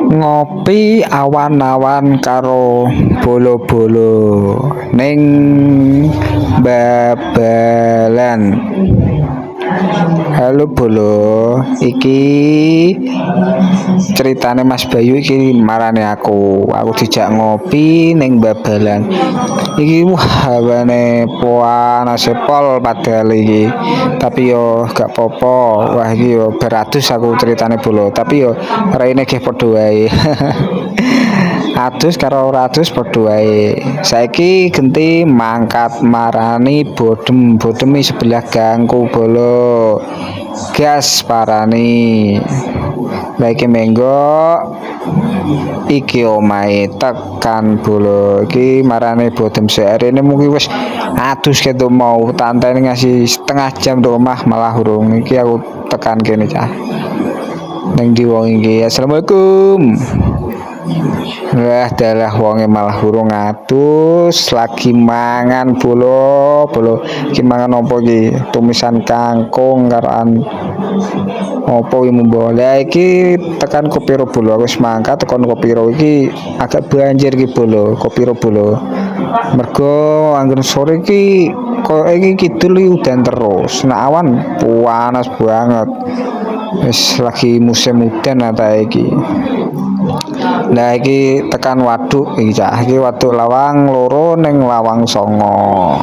Ngopi awan-awan karo bolo-bolo ning babalan. Halo Bolo, iki ceritane Mas Bayu iki marane aku. Aku dijak ngopi ning babalan. Iki wah hawane panas pol padahal iki. Tapi yo gak popo. Wah iki yo beratus aku ceritane Bolo. Tapi yo raine ge padha wae. Adus karo ora adus padha wae. Saiki genti mangkat marani bodem-bodemi sebelah gangku Bolo. Gas parani. Lah iki menggo iki omahe tekan Bolo. Iki marane bodem serene mungkin wis adus ketu mau tanteni ngasih setengah jam di omah malah urung. Iki aku tekan kene cah. Ning di wong iki. Assalamualaikum. Wah, dalah wonge malah urung atus, lagi mangan Bolo. Iki mangan opo iki? Tumisan kangkung karoan opo iki mumbo. Lah iki tekan Kopiro Bolo, aku wis mangkat tekan Kopiro iki agak banjir iki Bolo, Kopiro Bolo. Mergo anggen sore iki kok iki kidul iki udan terus. Nah awan panas banget. Wis lagi musim udan ata iki. Nah iki tekan waduk iki cak, iki waduk lawang loro ning lawang songo.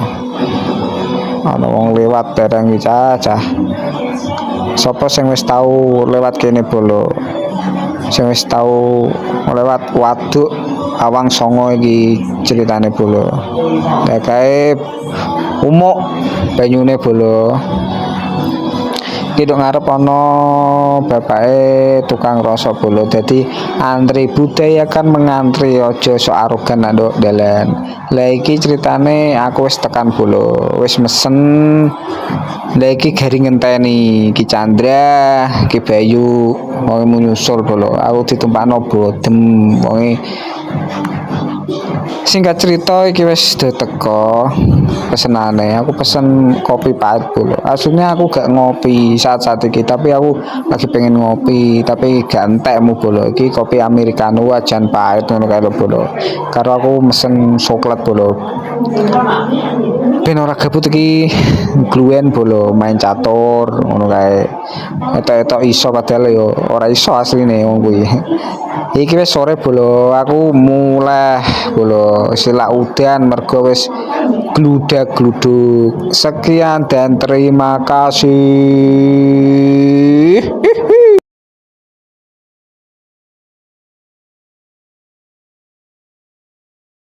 Ana wong lewat bareng iki cah. Sopo sing wis tau lewat kene Bolo? Sing wis tau lewat waduk lawang songo iki ceritane Bolo. Lah kae umuk banyune Bolo. Iki dok ngarep ana bapake tukang rasa Bolo. Dadi antri budayakan mengantri aja sok arogan nduk dalan. Lah iki ceritane aku wis tekan Bolo, wis mesen. Lah iki garing ngenteni Ki Chandra, Ki Bayu mau nyusul Bolo. Aku ditumpakno bodem wonge. Singkat cerita iki wis teko pesenane. Aku pesen kopi pahit Bolo. Aslinya aku gak ngopi saat-saat iki, tapi aku lagi pengen ngopi, tapi gak entekmu Bolo. Iki kopi americano wajan pahit ngono kae lho Bolo. Karo aku mesen coklat Bolo. Ben ora gabut iki gluen Bolo, main catur ngono kae. Etok-etok iso padahal yo ora iso asline wong kuwi. Iki wis sore Bolo, aku mulai Bolo sila udan mergo wis gludak-gluduk. Sekian dan terima kasih.